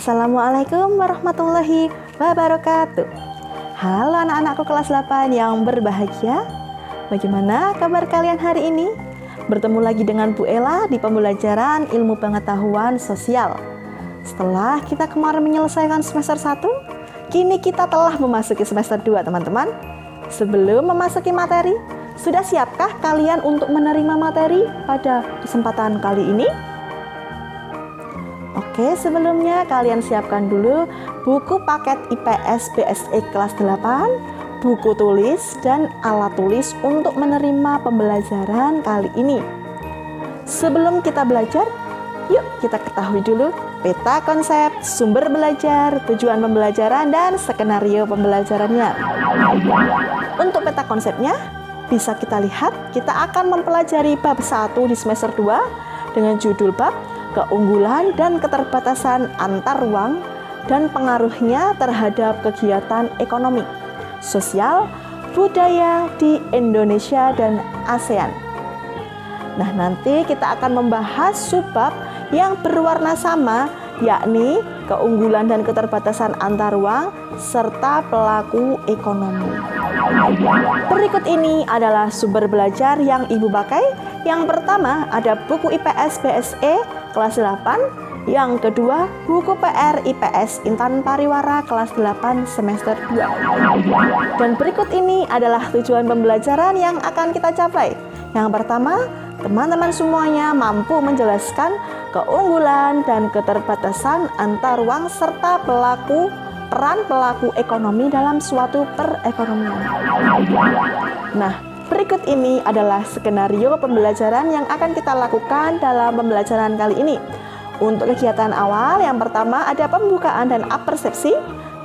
Assalamualaikum warahmatullahi wabarakatuh. Halo anak-anakku kelas 8 yang berbahagia. Bagaimana kabar kalian hari ini? Bertemu lagi dengan Bu Ella di pembelajaran ilmu pengetahuan sosial. Setelah kita kemarin menyelesaikan semester 1, kini kita telah memasuki semester 2 teman-teman. Sebelum memasuki materi, sudah siapkah kalian untuk menerima materi pada kesempatan kali ini? Oke, sebelumnya kalian siapkan dulu buku paket IPS BSE kelas 8, buku tulis, dan alat tulis untuk menerima pembelajaran kali ini. Sebelum kita belajar, yuk kita ketahui dulu peta konsep, sumber belajar, tujuan pembelajaran, dan skenario pembelajarannya. Untuk peta konsepnya, bisa kita lihat, kita akan mempelajari bab 1 di semester 2 dengan judul bab keunggulan dan keterbatasan antar ruang dan pengaruhnya terhadap kegiatan ekonomi, sosial, budaya di Indonesia dan ASEAN. Nah, nanti kita akan membahas subbab yang berwarna sama, yakni keunggulan dan keterbatasan antar ruang serta pelaku ekonomi. Berikut ini adalah sumber belajar yang Ibu pakai. Yang pertama ada buku IPS BSE kelas 8, yang kedua buku PR IPS Intan Pariwara kelas 8 semester 2. Dan berikut ini adalah tujuan pembelajaran yang akan kita capai. Yang pertama, teman-teman semuanya mampu menjelaskan keunggulan dan keterbatasan antar ruang serta peran pelaku ekonomi dalam suatu perekonomian. Nah, berikut ini adalah skenario pembelajaran yang akan kita lakukan dalam pembelajaran kali ini. Untuk kegiatan awal, yang pertama ada pembukaan dan apersepsi.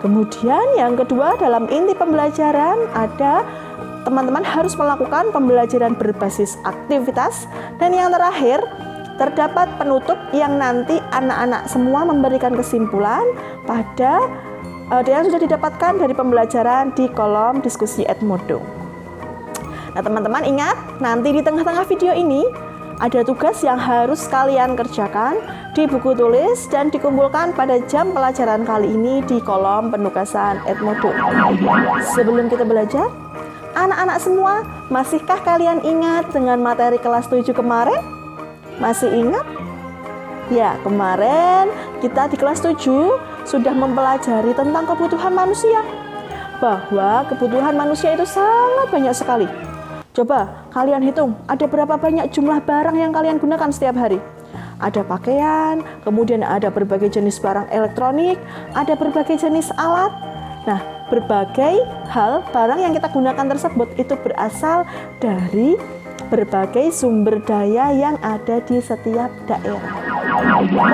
Kemudian yang kedua, dalam inti pembelajaran ada teman-teman harus melakukan pembelajaran berbasis aktivitas. Dan yang terakhir, terdapat penutup yang nanti anak-anak semua memberikan kesimpulan pada yang sudah didapatkan dari pembelajaran di kolom diskusi Edmodo. Nah teman-teman ingat, nanti di tengah-tengah video ini ada tugas yang harus kalian kerjakan di buku tulis dan dikumpulkan pada jam pelajaran kali ini di kolom penugasan Edmodo. Sebelum kita belajar, anak-anak semua, masihkah kalian ingat dengan materi kelas 7 kemarin? Masih ingat? Ya, kemarin kita di kelas 7 sudah mempelajari tentang kebutuhan manusia, bahwa kebutuhan manusia itu sangat banyak sekali. Coba kalian hitung, ada berapa banyak jumlah barang yang kalian gunakan setiap hari? Ada pakaian, kemudian ada berbagai jenis barang elektronik, ada berbagai jenis alat. Nah, berbagai hal barang yang kita gunakan tersebut itu berasal dari berbagai sumber daya yang ada di setiap daerah.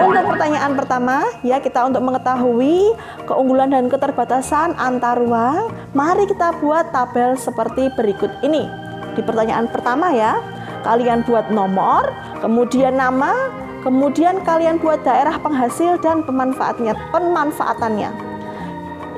Untuk pertanyaan pertama, ya kita untuk mengetahui keunggulan dan keterbatasan antar ruang, mari kita buat tabel seperti berikut ini. Di pertanyaan pertama ya, kalian buat nomor, kemudian nama, kemudian kalian buat daerah penghasil dan pemanfaatannya.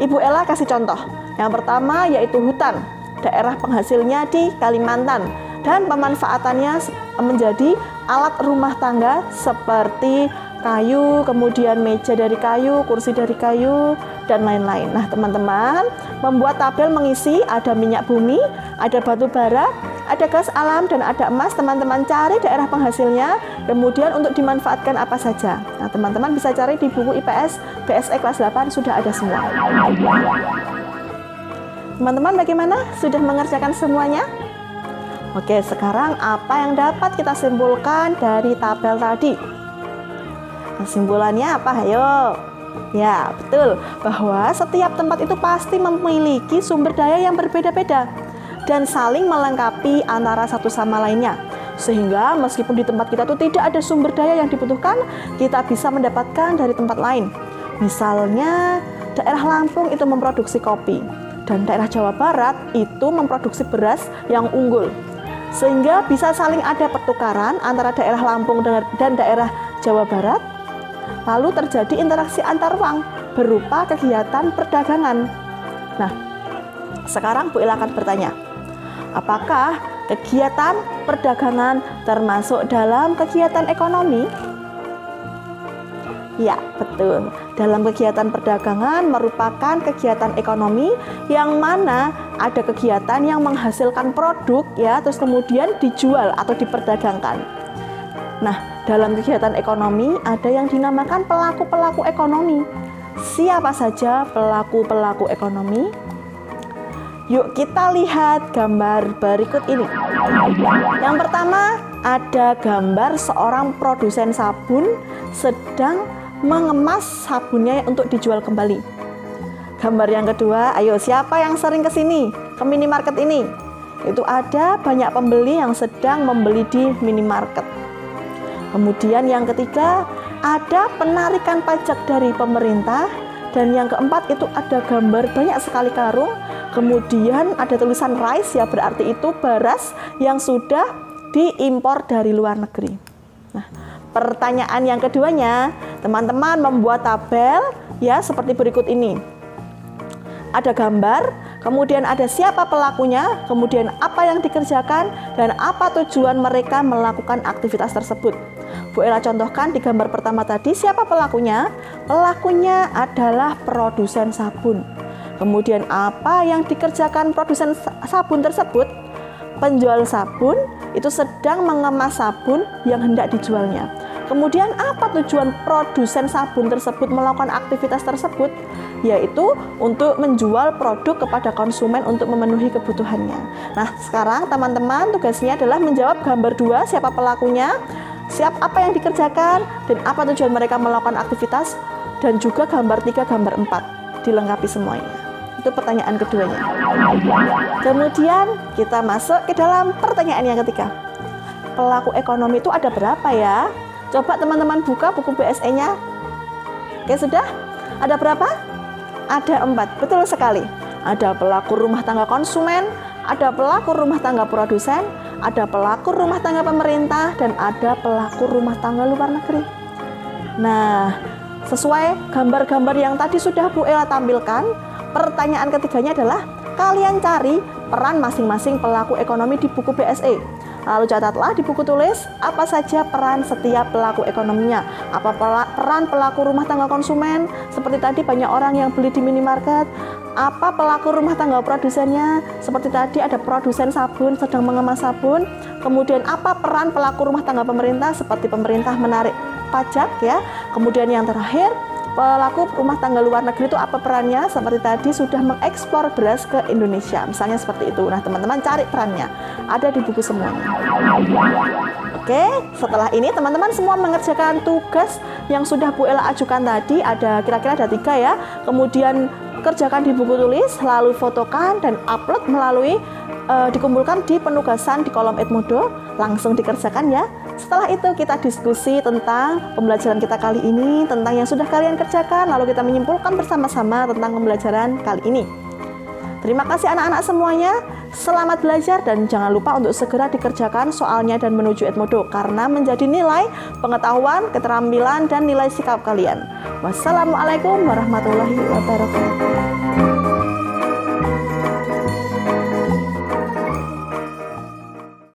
Ibu Ella kasih contoh. Yang pertama yaitu hutan, daerah penghasilnya di Kalimantan, dan pemanfaatannya menjadi alat rumah tangga seperti kayu, kemudian meja dari kayu, kursi dari kayu, dan lain-lain. Nah teman-teman membuat tabel mengisi ada minyak bumi, ada batu bara, ada gas alam, dan ada emas. Teman-teman cari daerah penghasilnya, kemudian untuk dimanfaatkan apa saja. Nah teman-teman bisa cari di buku IPS BSE kelas 8, sudah ada semua. Teman-teman bagaimana? Sudah mengerjakan semuanya? Oke, sekarang apa yang dapat kita simpulkan dari tabel tadi? Kesimpulannya apa? Ayo. Ya, betul. Bahwa setiap tempat itu pasti memiliki sumber daya yang berbeda-beda dan saling melengkapi antara satu sama lainnya. Sehingga meskipun di tempat kita itu tidak ada sumber daya yang dibutuhkan, kita bisa mendapatkan dari tempat lain. Misalnya, daerah Lampung itu memproduksi kopi dan daerah Jawa Barat itu memproduksi beras yang unggul. Sehingga bisa saling ada pertukaran antara daerah Lampung dan daerah Jawa Barat. Lalu terjadi interaksi antar ruang berupa kegiatan perdagangan. Nah, sekarang Bu Ella akan bertanya, apakah kegiatan perdagangan termasuk dalam kegiatan ekonomi? Ya, betul. dalam kegiatan perdagangan merupakan kegiatan ekonomi yang mana ada kegiatan yang menghasilkan produk ya, terus kemudian dijual atau diperdagangkan. Nah, dalam kegiatan ekonomi ada yang dinamakan pelaku-pelaku ekonomi. Siapa saja pelaku-pelaku ekonomi? Yuk kita lihat gambar berikut ini. Yang pertama ada gambar seorang produsen sabun sedang mengemas sabunnya untuk dijual kembali. Gambar yang kedua, ayo siapa yang sering ke sini, ke minimarket ini? Itu ada banyak pembeli yang sedang membeli di minimarket. Kemudian yang ketiga, ada penarikan pajak dari pemerintah. Dan yang keempat itu ada gambar banyak sekali karung. Kemudian ada tulisan rice ya, berarti itu beras yang sudah diimpor dari luar negeri. Nah, pertanyaan yang keduanya, teman-teman membuat tabel ya seperti berikut ini. Ada gambar, kemudian ada siapa pelakunya, kemudian apa yang dikerjakan, dan apa tujuan mereka melakukan aktivitas tersebut. Bu Ella contohkan di gambar pertama tadi, siapa pelakunya? Pelakunya adalah produsen sabun. Kemudian apa yang dikerjakan produsen sabun tersebut? Penjual sabun itu sedang mengemas sabun yang hendak dijualnya. Kemudian apa tujuan produsen sabun tersebut melakukan aktivitas tersebut? Yaitu untuk menjual produk kepada konsumen untuk memenuhi kebutuhannya. Nah, sekarang teman-teman tugasnya adalah menjawab gambar 2, siapa pelakunya, apa yang dikerjakan, dan apa tujuan mereka melakukan aktivitas, dan juga gambar 3, gambar 4 dilengkapi semuanya. Itu pertanyaan keduanya. Kemudian kita masuk ke dalam pertanyaan yang ketiga. Pelaku ekonomi itu ada berapa ya? Coba teman-teman buka buku BSE-nya. Oke, sudah? Ada berapa? Ada 4, betul sekali. Ada pelaku rumah tangga konsumen, ada pelaku rumah tangga produsen, ada pelaku rumah tangga pemerintah, dan ada pelaku rumah tangga luar negeri. Nah, sesuai gambar-gambar yang tadi sudah Bu Ella tampilkan, pertanyaan ketiganya adalah kalian cari peran masing-masing pelaku ekonomi di buku BSE. Lalu catatlah di buku tulis apa saja peran setiap pelaku ekonominya. Apa peran pelaku rumah tangga konsumen? Seperti tadi banyak orang yang beli di minimarket. Apa pelaku rumah tangga produsennya? Seperti tadi ada produsen sabun sedang mengemas sabun. Kemudian apa peran pelaku rumah tangga pemerintah? Seperti pemerintah menarik pajak ya. Kemudian yang terakhir, pelaku rumah tangga luar negeri itu apa perannya? Seperti tadi sudah mengekspor beras ke Indonesia, misalnya seperti itu. Nah, teman-teman cari perannya, ada di buku semuanya. Oke, setelah ini teman-teman semua mengerjakan tugas yang sudah Bu Ella ajukan tadi. Ada kira-kira ada 3 ya. Kemudian kerjakan di buku tulis, lalu fotokan dan upload melalui dikumpulkan di penugasan di kolom Edmodo. Langsung dikerjakan ya. Setelah itu kita diskusi tentang pembelajaran kita kali ini, tentang yang sudah kalian kerjakan, lalu kita menyimpulkan bersama-sama tentang pembelajaran kali ini. Terima kasih anak-anak semuanya, selamat belajar dan jangan lupa untuk segera dikerjakan soalnya dan menuju Edmodo karena menjadi nilai pengetahuan, keterampilan, dan nilai sikap kalian. Wassalamualaikum warahmatullahi wabarakatuh.